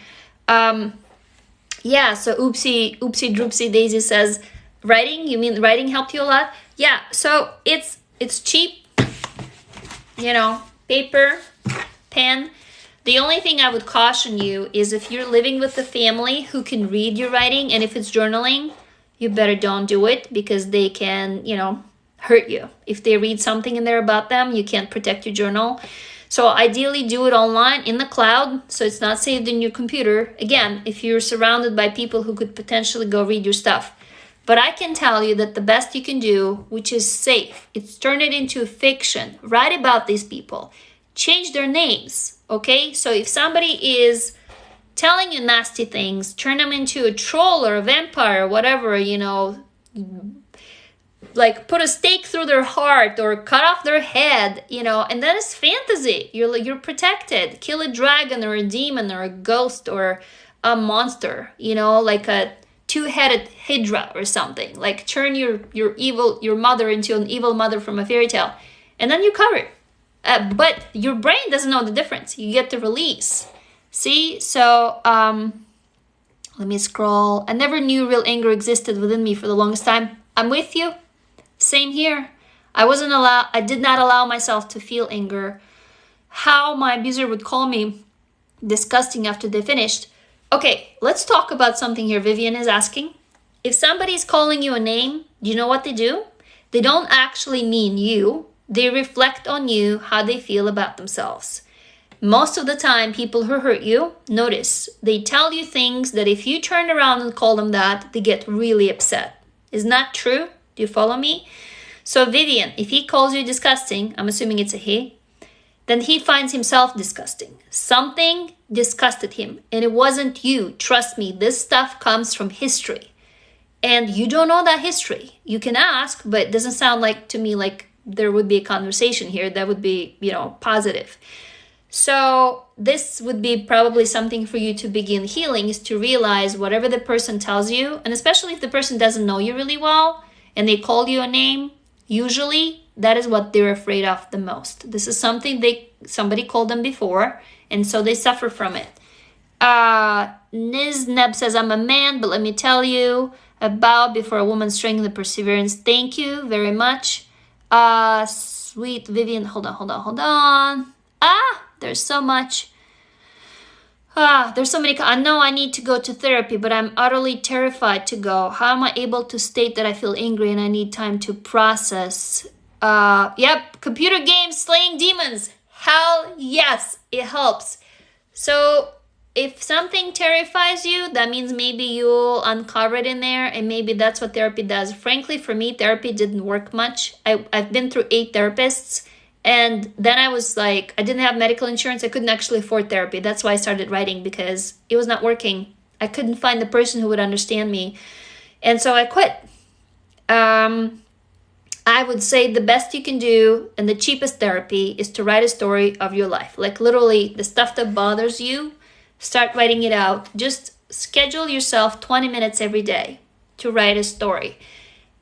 Yeah, so oopsie droopsie daisy says, writing? You mean writing helped you a lot? Yeah, so it's cheap, paper, pen. The only thing I would caution you is if you're living with a family who can read your writing, and if it's journaling, you better don't do it, because they can, hurt you. If they read something in there about them, you can't protect your journal. So ideally do it online in the cloud, so it's not saved in your computer. Again, if you're surrounded by people who could potentially go read your stuff. But I can tell you that the best you can do, which is safe, it's turn it into fiction. Write about these people. Change their names, okay? So if somebody is telling you nasty things, turn them into a troll or a vampire or whatever, like put a stake through their heart or cut off their head, and that is fantasy. You're protected. Kill a dragon or a demon or a ghost or a monster, like a two-headed hydra or something. Like turn your mother into an evil mother from a fairy tale, and then you cover it. But your brain doesn't know the difference. You get the release. See? So let me scroll. I never knew real anger existed within me for the longest time. I'm with you. Same here. I did not allow myself to feel anger. how my abuser would call me disgusting after they finished. Okay, let's talk about something here. Vivian is asking, if somebody's calling you a name, do you know what they do? They don't actually mean you. They reflect on you how they feel about themselves. Most of the time, people who hurt you, notice, they tell you things that if you turn around and call them that, they get really upset. Isn't that true? Do you follow me? So Vivian, if he calls you disgusting, I'm assuming it's a he, then he finds himself disgusting. Something disgusted him, and it wasn't you. Trust me, this stuff comes from history. And you don't know that history. You can ask, but it doesn't sound like to me like there would be a conversation here that would be, positive. So this would be probably something for you to begin healing, is to realize whatever the person tells you, and especially if the person doesn't know you really well and they call you a name, usually that is what they're afraid of the most. This is something somebody called them before, and so they suffer from it. Nizneb says, I'm a man, but let me tell you, a bow before a woman's strength and perseverance. Thank you very much. Sweet Vivian, hold on. There's so much. There's so many. I know I need to go to therapy, but I'm utterly terrified to go. How am I able to state that I feel angry and I need time to process? Yep, computer games, slaying demons. Hell yes, it helps. So if something terrifies you, that means maybe you'll uncover it in there, and maybe that's what therapy does. Frankly, for me, therapy didn't work much. I've been through 8 therapists, and then I was like, I didn't have medical insurance. I couldn't actually afford therapy. That's why I started writing, because it was not working. I couldn't find the person who would understand me. And so I quit. I would say the best you can do and the cheapest therapy is to write a story of your life. Like literally the stuff that bothers you, start writing it out. Just schedule yourself 20 minutes every day to write a story.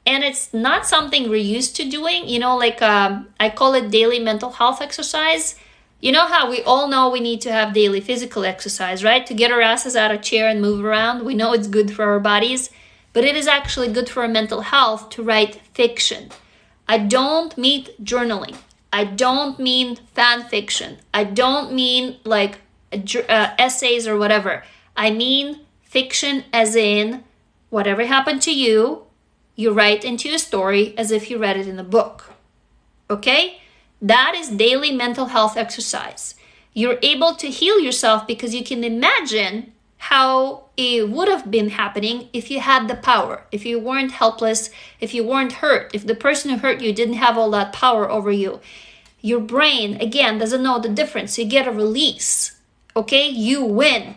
And it's not something we're used to doing, I call it daily mental health exercise. You know how we all know we need to have daily physical exercise, right? To get our asses out of chair and move around. We know it's good for our bodies, but it is actually good for our mental health to write fiction. I don't mean journaling. I don't mean fan fiction. I don't mean like essays or whatever. I mean fiction as in whatever happened to you, you write into a story as if you read it in a book. Okay? That is daily mental health exercise. You're able to heal yourself because you can imagine how it would have been happening if you had the power, if you weren't helpless, if you weren't hurt, if the person who hurt you didn't have all that power over you. Your brain, again, doesn't know the difference. You get a release. Okay? You win.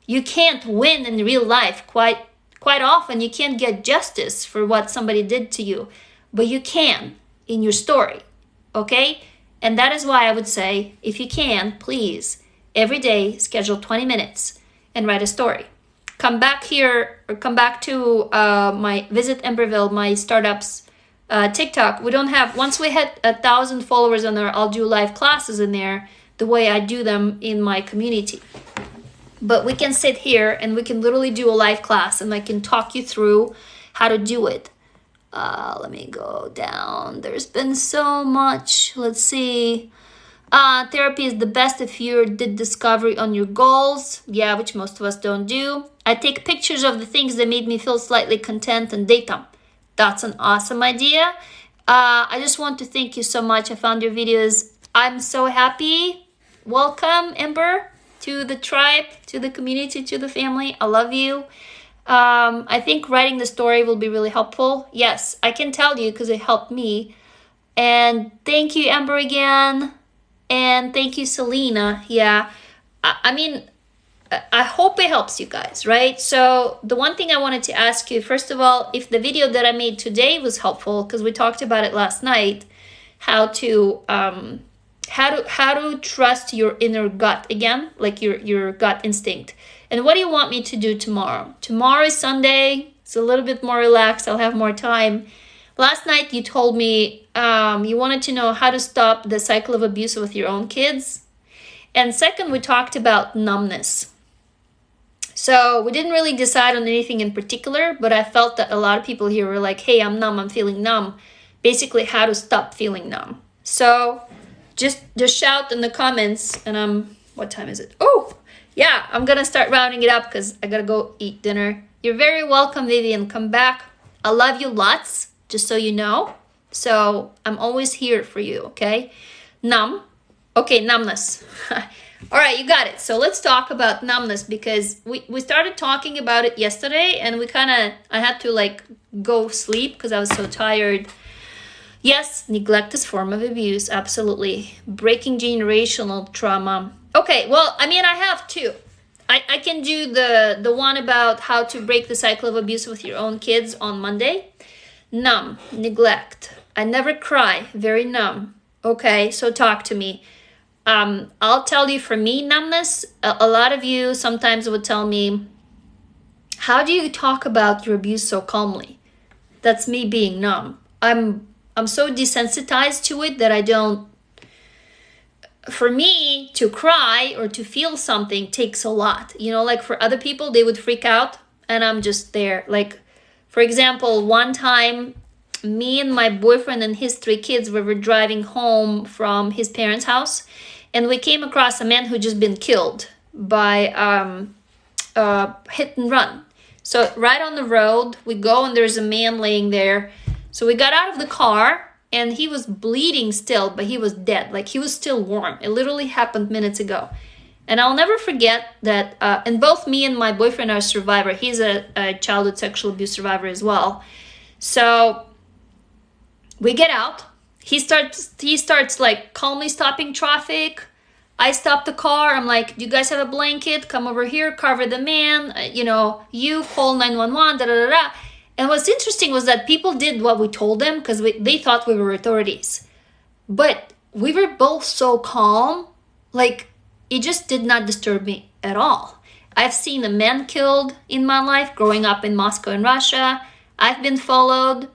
You can't win in real life quite often. You can't get justice for what somebody did to you, but you can in your story. Okay? And that is why I would say, if you can, please, every day, schedule 20 minutes and write a story. Come back here, or come back to my Visit Emberville, my startups TikTok. We don't have, once we hit 1,000 followers on there, I'll do live classes in there the way I do them in my community. But we can sit here and we can literally do a live class, and I can talk you through how to do it. Let me go down. There's been so much. Let's see. Therapy is the best if you did discovery on your goals. Yeah, which most of us don't do. I take pictures of the things that made me feel slightly content and date them. That's an awesome idea. I just want to thank you so much. I found your videos. I'm so happy. Welcome, Ember, to the tribe, to the community, to the family. I love you. I think writing the story will be really helpful. Yes, I can tell you because it helped me. And thank you, Ember, again. And thank you, Selena. Yeah, I mean, I hope it helps you guys, right? So the one thing I wanted to ask you, first of all, if the video that I made today was helpful, because we talked about it last night, how to trust your inner gut again, like your gut instinct. And what do you want me to do tomorrow? Tomorrow is Sunday. It's a little bit more relaxed. I'll have more time. Last night you told me you wanted to know how to stop the cycle of abuse with your own kids. And second, we talked about numbness. So we didn't really decide on anything in particular, but I felt that a lot of people here were like, hey, I'm numb, I'm feeling numb. Basically, how to stop feeling numb. So Just shout in the comments. And what time is it? Oh, yeah, I'm gonna start rounding it up because I gotta go eat dinner. You're very welcome, Vivian. Come back. I love you lots, just so you know. So I'm always here for you, okay? Okay, numbness. All right, you got it. So let's talk about numbness, because we started talking about it yesterday, and I had to like go sleep because I was so tired. Yes, neglect is form of abuse, absolutely. Breaking generational trauma. Okay, well, I mean, I have two. I can do the one about how to break the cycle of abuse with your own kids on Monday. Numb, neglect. I never cry, very numb. Okay, so talk to me. I'll tell you, for me, numbness, a lot of you sometimes would tell me, how do you talk about your abuse so calmly? That's me being numb. I'm so desensitized to it that I don't, for me to cry or to feel something takes a lot. You know, like for other people, they would freak out and I'm just there. Like, for example, one time, me and my boyfriend and his 3 kids, we were driving home from his parents' house, and we came across a man who just been killed by hit and run. So right on the road, we go and there's a man laying there. So we got out of the car and he was bleeding still, but he was dead. Like, he was still warm. It literally happened minutes ago. And I'll never forget that, and both me and my boyfriend are a survivor. He's a childhood sexual abuse survivor as well. So we get out. He starts like calmly stopping traffic. I stop the car. I'm like, do you guys have a blanket? Come over here, cover the man. You call 911, da da da da. And what's interesting was that people did what we told them because they thought we were authorities. But we were both so calm, like, it just did not disturb me at all. I've seen a man killed in my life growing up in Moscow and Russia. I've been followed,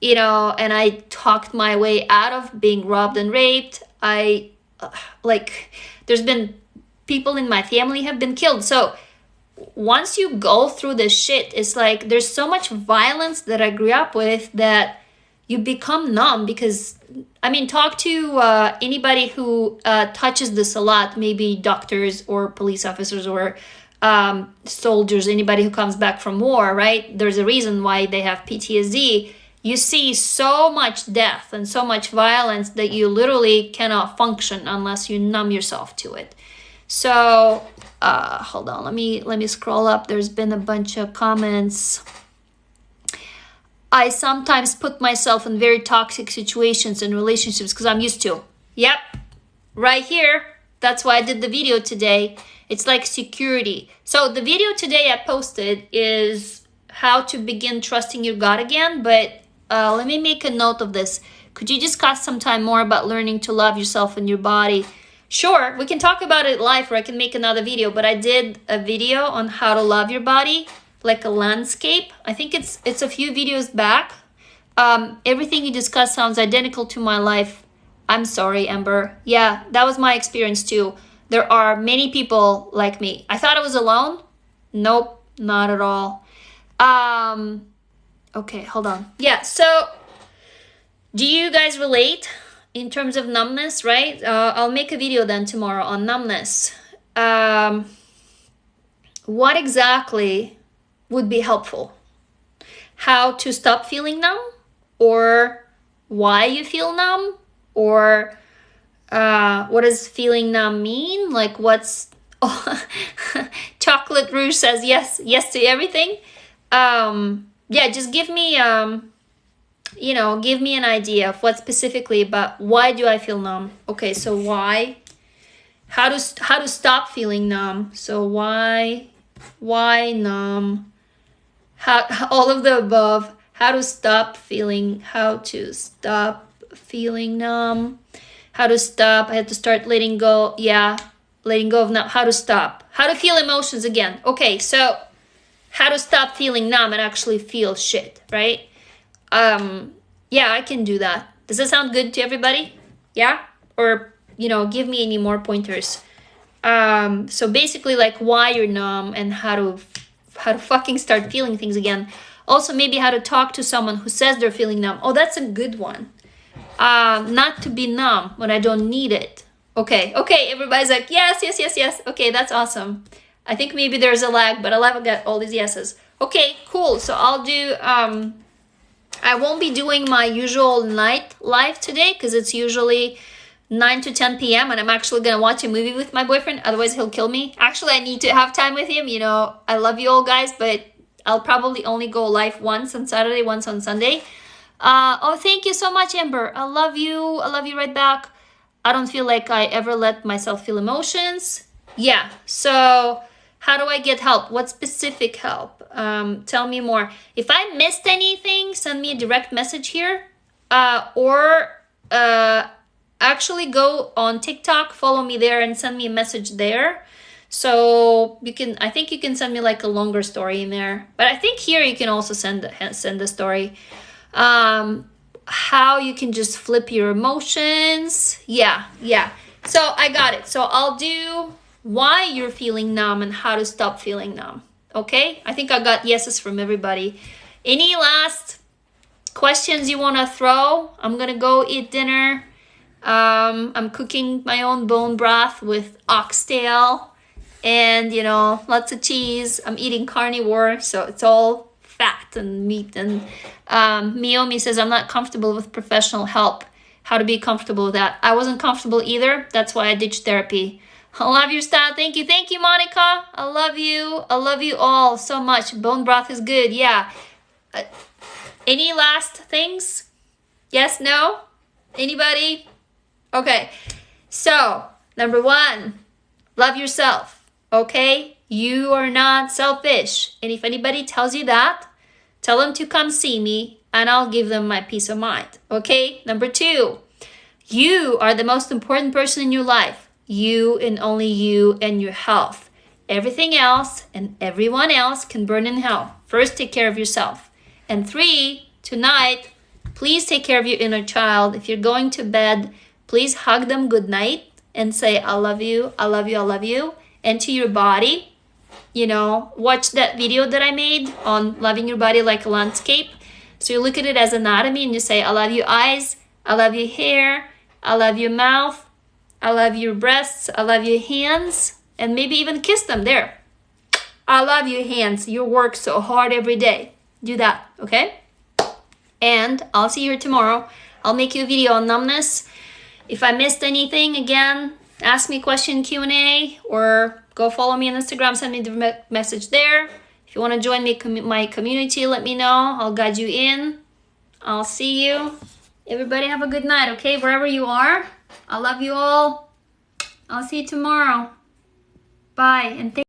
and I talked my way out of being robbed and raped. There's been people in my family have been killed. So once you go through this shit, it's like there's so much violence that I grew up with that you become numb. Because, I mean, talk to anybody who touches this a lot, maybe doctors or police officers or soldiers, anybody who comes back from war, right? There's a reason why they have PTSD. You see so much death and so much violence that you literally cannot function unless you numb yourself to it. So, hold on, let me scroll up. There's been a bunch of comments. I sometimes put myself in very toxic situations and relationships because I'm used to. Yep, right here. That's why I did the video today. It's like security. So the video today I posted is how to begin trusting your God again. But let me make a note of this. Could you discuss sometime more about learning to love yourself and your body? Sure, we can talk about it live, or I can make another video. But I did a video on how to love your body, like a landscape. I think it's a few videos back. Everything you discussed sounds identical to my life. I'm sorry, Amber. Yeah, that was my experience too. There are many people like me. I thought I was alone. Nope, not at all. Okay, hold on. Yeah, so do you guys relate in terms of numbness, right? I'll make a video then tomorrow on numbness. What exactly would be helpful? How to stop feeling numb? Or why you feel numb? Or what does feeling numb mean? Like what's... Oh, Chocolate Rouge says yes to everything. Yeah, just give me... give me an idea of what specifically about why do I feel numb. Okay, so why? How to stop feeling numb. So why numb? How all of the above. How to stop feeling numb. How to stop. I had to start letting go. Yeah, letting go of numb. How to stop. How to feel emotions again. Okay, so how to stop feeling numb and actually feel shit, right? Yeah, I can do that. Does that sound good to everybody? Yeah? Or, give me any more pointers. So basically like why you're numb and how to fucking start feeling things again. Also maybe how to talk to someone who says they're feeling numb. Oh, that's a good one. Not to be numb when I don't need it. Okay, everybody's like, yes. Okay, that's awesome. I think maybe there's a lag, but I'll get all these yeses. Okay, cool. So I'll do, I won't be doing my usual night live today because it's usually 9 to 10 p.m. and I'm actually going to watch a movie with my boyfriend. Otherwise, he'll kill me. Actually, I need to have time with him. I love you all guys, but I'll probably only go live once on Saturday, once on Sunday. Oh, thank you so much, Amber. I love you. I love you right back. I don't feel like I ever let myself feel emotions. Yeah. So how do I get help? What specific help? Tell me more. If I missed anything, send me a direct message here. Or actually go on TikTok, follow me there and send me a message there. So I think you can send me like a longer story in there. But I think here you can also send the story. How you can just flip your emotions. Yeah. So I got it. So I'll do why you're feeling numb and how to stop feeling numb. Okay? I think I got yeses from everybody. Any last questions you want to throw? I'm gonna go eat dinner. I'm cooking my own bone broth with oxtail and lots of cheese. I'm eating carnivore, so it's all fat and meat. And Miomi says, I'm not comfortable with professional help. How to be comfortable with that? I wasn't comfortable either. That's why I ditched therapy. I love your style. Thank you, Monica. I love you all so much. Bone broth is good. Yeah. Any last things? Yes, no? Anybody? Okay. So, number 1, love yourself. Okay? You are not selfish. And if anybody tells you that, tell them to come see me and I'll give them my peace of mind. Okay? Number 2, you are the most important person in your life. You and only you and your health. Everything else and everyone else can burn in hell. First, take care of yourself. And 3, tonight, please take care of your inner child. If you're going to bed, please hug them good night and say, I love you, I love you, I love you. And to your body, watch that video that I made on loving your body like a landscape. So you look at it as anatomy and you say, I love your eyes, I love your hair, I love your mouth, I love your breasts, I love your hands, and maybe even kiss them there. I love your hands. You work so hard every day. Do that, okay? And I'll see you here tomorrow. I'll make you a video on numbness. If I missed anything, again, ask me a question, Q&A, or go follow me on Instagram, send me the message there. If you want to join me, my community, let me know. I'll guide you in. I'll see you. Everybody have a good night, okay? Wherever you are. I love you all. I'll see you tomorrow. Bye, and thank